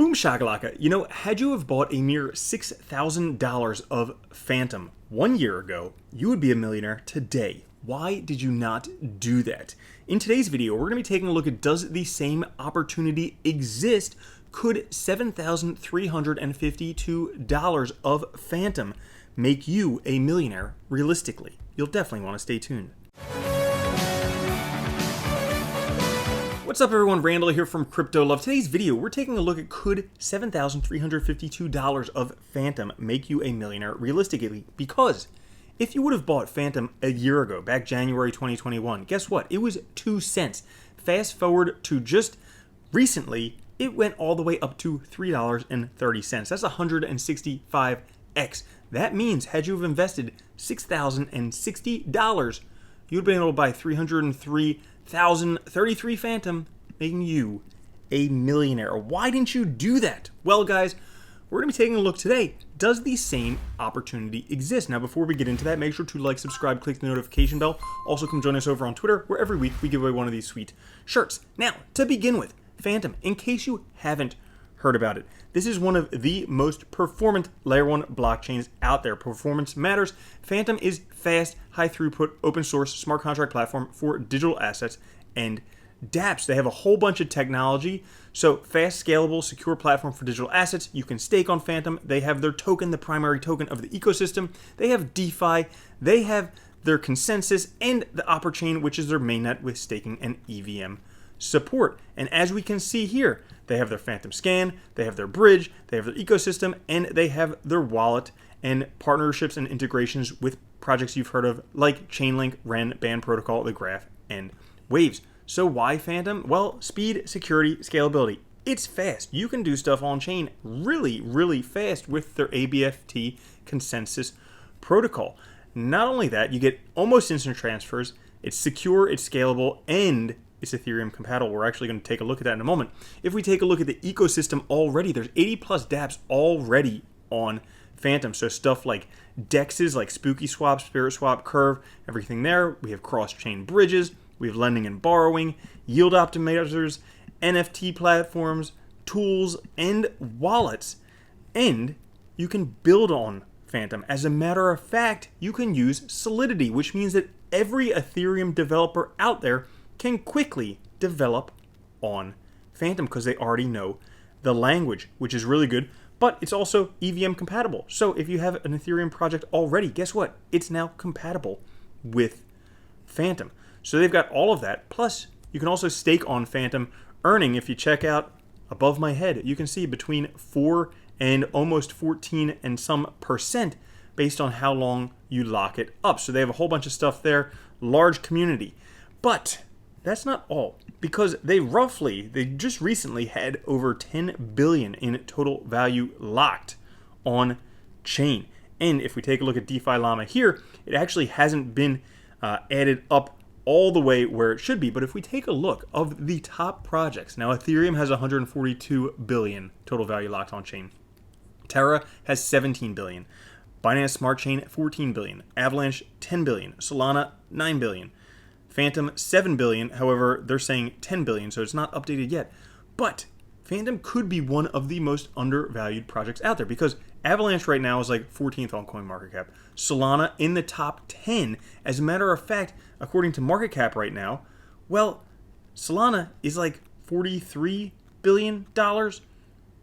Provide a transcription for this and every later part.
Boom shakalaka. You know, had you have bought a mere $6,000 of Fantom 1 year ago, you would be a millionaire today. Why did you not do that? In today's video, we're going to be taking a look at, does the same opportunity exist? Could $7,352 of Fantom make you a millionaire realistically? You'll definitely want to stay tuned. What's up everyone, Randall here from Crypto Love. Today's video, we're taking a look at, could $7,352 of Fantom make you a millionaire realistically? Because if you would have bought Fantom a year ago, back January 2021, guess what? It was 2 cents. Fast forward to just recently, it went all the way up to $3.30. That's 165x. That means, had you have invested $6,060, you'd have been able to buy 303,033 Fantom, making you a millionaire. Why didn't you do that? Well, guys, we're going to be taking a look today. Does the same opportunity exist? Now, before we get into that, make sure to like, subscribe, click the notification bell. Also, come join us over on Twitter, where every week we give away one of these sweet shirts. Now, to begin with, Fantom, in case you haven't heard about it, this is one of the most performant layer 1 blockchains out there. Performance matters. Fantom is fast, high throughput, open source, smart contract platform for digital assets and DAPPS. They have a whole bunch of technology. So fast, scalable, secure platform for digital assets. You can stake on Fantom. They have their token, the primary token of the ecosystem. They have DeFi. They have their consensus and the Opera chain, which is their mainnet with staking and EVM support. And as we can see here, they have their Fantom scan, they have their bridge, they have their ecosystem, and they have their wallet and partnerships and integrations with projects you've heard of like Chainlink, Ren, Band Protocol, The Graph, and Waves. So why Fantom? Well, speed, security, scalability. It's fast. You can do stuff on chain really, really fast with their ABFT consensus protocol. Not only that, you get almost instant transfers. It's secure, it's scalable, and it's Ethereum compatible. We're actually going to take a look at that in a moment. If we take a look at the ecosystem already, there's 80 plus dApps already on Fantom. So stuff like DEXs, like Spooky Swap, Spirit Swap, Curve, everything there. We have cross-chain bridges. We have lending and borrowing, yield optimizers, NFT platforms, tools, and wallets. And you can build on Fantom. As a matter of fact, you can use Solidity, which means that every Ethereum developer out there can quickly develop on Fantom because they already know the language, which is really good, but it's also EVM compatible. So if you have an Ethereum project already, guess what? It's now compatible with Fantom. So they've got all of that. Plus, you can also stake on Fantom, earning, if you check out above my head, you can see between 4 and almost 14 and some percent based on how long you lock it up. So they have a whole bunch of stuff there, large community. But that's not all, because they just recently had over 10 billion in total value locked on chain. And if we take a look at DeFi Llama here, it actually hasn't been added up all the way where it should be. But if we take a look of the top projects, now Ethereum has 142 billion total value locked on chain. Terra has 17 billion. Binance Smart Chain 14 billion. Avalanche 10 billion. Solana 9 billion. Fantom 7 billion. However, they're saying 10 billion, so it's not updated yet. But Fantom could be one of the most undervalued projects out there because Avalanche right now is like 14th on CoinMarketCap. Solana in the top 10. As a matter of fact, according to market cap right now, well, Solana is like $43 billion.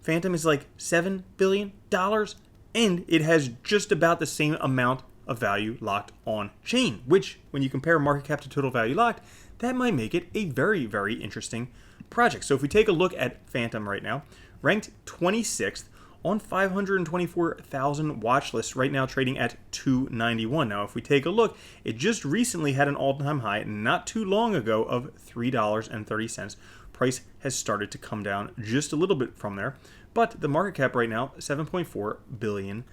Fantom is like $7 billion. And it has just about the same amount of value locked on chain, which when you compare market cap to total value locked, that might make it a very, very interesting project. So if we take a look at Fantom right now, ranked 26th on 524,000 watch lists, right now trading at 291. Now, if we take a look, it just recently had an all-time high not too long ago of $3.30. Price has started to come down just a little bit from there, but the market cap right now, $7.4 billion.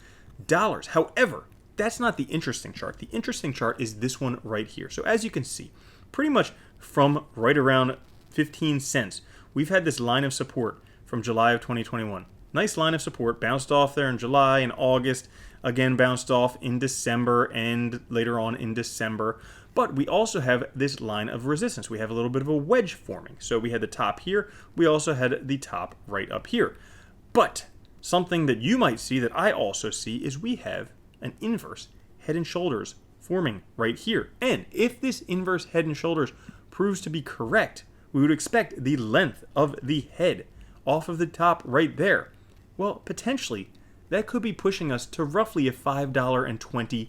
However, that's not the interesting chart. The interesting chart is this one right here. So as you can see, pretty much from right around 15 cents, we've had this line of support from July of 2021. Nice line of support, bounced off there in July and August, again bounced off in December and later on in December. But we also have this line of resistance. We have a little bit of a wedge forming. So we had the top here. We also had the top right up here. But something that you might see that I also see is we have an inverse head and shoulders forming right here. And if this inverse head and shoulders proves to be correct, we would expect the length of the head off of the top right there. Well, potentially, that could be pushing us to roughly a $5.20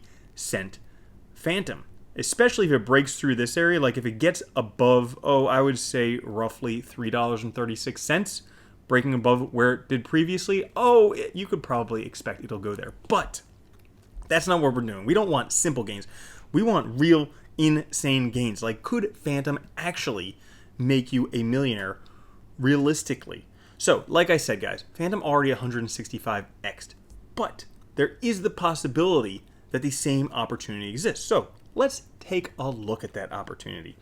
Fantom, especially if it breaks through this area. Like if it gets above, I would say roughly $3.36, breaking above where it did previously, you could probably expect it'll go there. But that's not what we're doing. We don't want simple gains. We want real insane gains. Like, could Fantom actually make you a millionaire realistically? So, like I said, guys, Fantom already 165x'd, but there is the possibility that the same opportunity exists. So, let's take a look at that opportunity.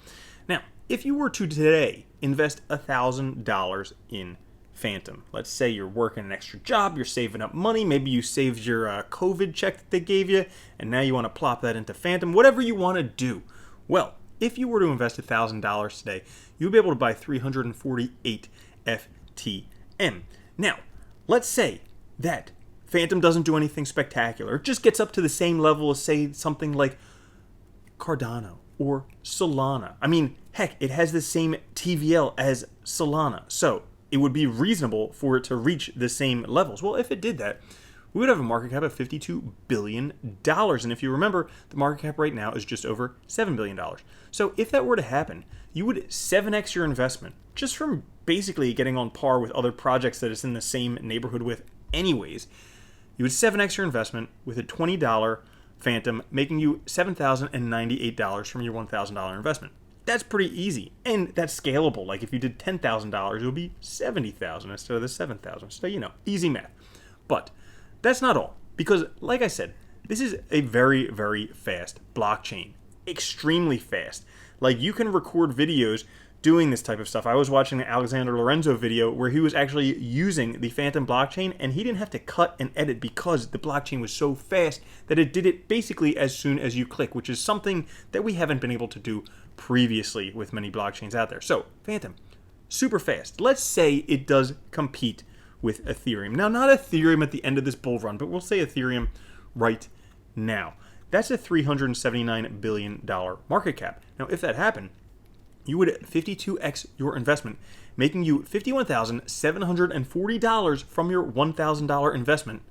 Now, if you were to today invest $1,000 in Fantom, let's say you're working an extra job, you're saving up money, maybe you saved your COVID check that they gave you, and now you want to plop that into Fantom, whatever you want to do. Well, if you were to invest $1,000 today, you'll be able to buy 348 FTM. Now, let's say that Fantom doesn't do anything spectacular. It just gets up to the same level as, say, something like Cardano or Solana. I mean, heck, it has the same TVL as Solana. So it would be reasonable for it to reach the same levels. Well, if it did that, we would have a market cap of $52 billion. And if you remember, the market cap right now is just over $7 billion. So if that were to happen, you would 7x your investment just from basically getting on par with other projects that it's in the same neighborhood with anyways. You would 7x your investment with a $20 Fantom, making you $7,098 from your $1,000 investment. That's pretty easy, and that's scalable. Like if you did $10,000, it would be $70,000 instead of the $7,000. So, easy math. But that's not all, because like I said, this is a very, very fast blockchain. Extremely fast. Like you can record videos doing this type of stuff. I was watching an Alexander Lorenzo video where he was actually using the Fantom blockchain, and he didn't have to cut and edit because the blockchain was so fast that it did it basically as soon as you click, which is something that we haven't been able to do previously with many blockchains out there. So Fantom, super fast. Let's say it does compete with Ethereum. Now, not Ethereum at the end of this bull run, but we'll say Ethereum right now. That's a $379 billion market cap. Now, if that happened, you would 52x your investment, making you $51,740 from your $1,000 investment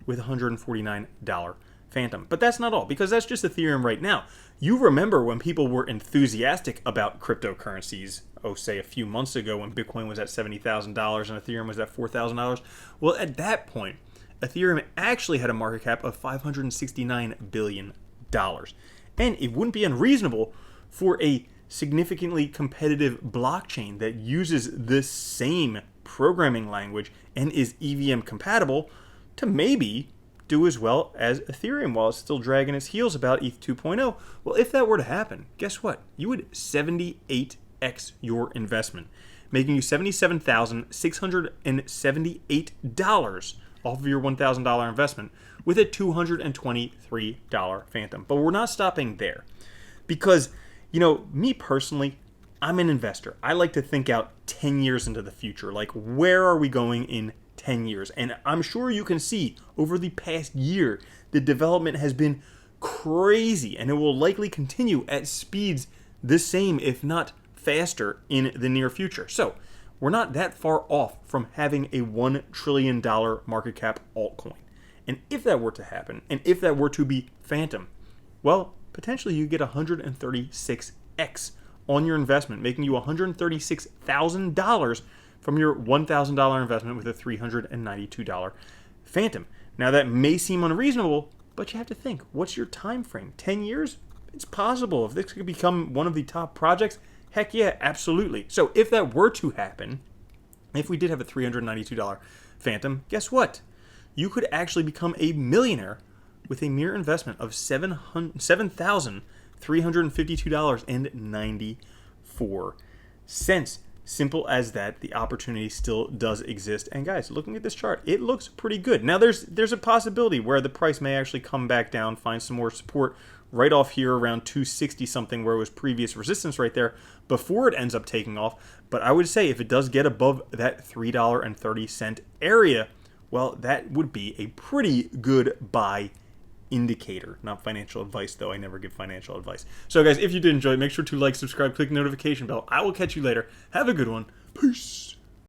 with $149 Fantom. But that's not all, because that's just Ethereum right now. You remember when people were enthusiastic about cryptocurrencies, say a few months ago when Bitcoin was at $70,000 and Ethereum was at $4,000? Well, at that point, Ethereum actually had a market cap of $569 billion. And it wouldn't be unreasonable for a significantly competitive blockchain that uses the same programming language and is EVM compatible to maybe do as well as Ethereum while it's still dragging its heels about ETH 2.0. Well, if that were to happen, guess what? You would 78x your investment, making you $77,678 off of your $1,000 investment with a $223 Fantom. But we're not stopping there, because me personally, I'm an investor. I like to think out 10 years into the future. Like, where are we going in 10 years? And I'm sure you can see over the past year, the development has been crazy, and it will likely continue at speeds the same, if not faster, in the near future. So we're not that far off from having a $1 trillion market cap altcoin. And if that were to happen, and if that were to be Fantom, well, potentially you get 136x on your investment, making you $136,000 from your $1,000 investment with a $392 Fantom. Now that may seem unreasonable, but you have to think, what's your time frame? 10 years? It's possible. If this could become one of the top projects, heck yeah, absolutely. So if that were to happen, if we did have a $392 Fantom, guess what? You could actually become a millionaire with a mere investment of $7,352.94. Simple as that. The opportunity still does exist. And guys, looking at this chart, it looks pretty good. Now there's a possibility where the price may actually come back down, find some more support right off here around 260 something, where it was previous resistance right there before it ends up taking off. But I would say if it does get above that $3.30 area, well, that would be a pretty good buy indicator. Not financial advice, though. I never give financial advice. So guys, if you did enjoy, make sure to like, subscribe, click the notification bell. I will catch you later. Have a good one. Peace.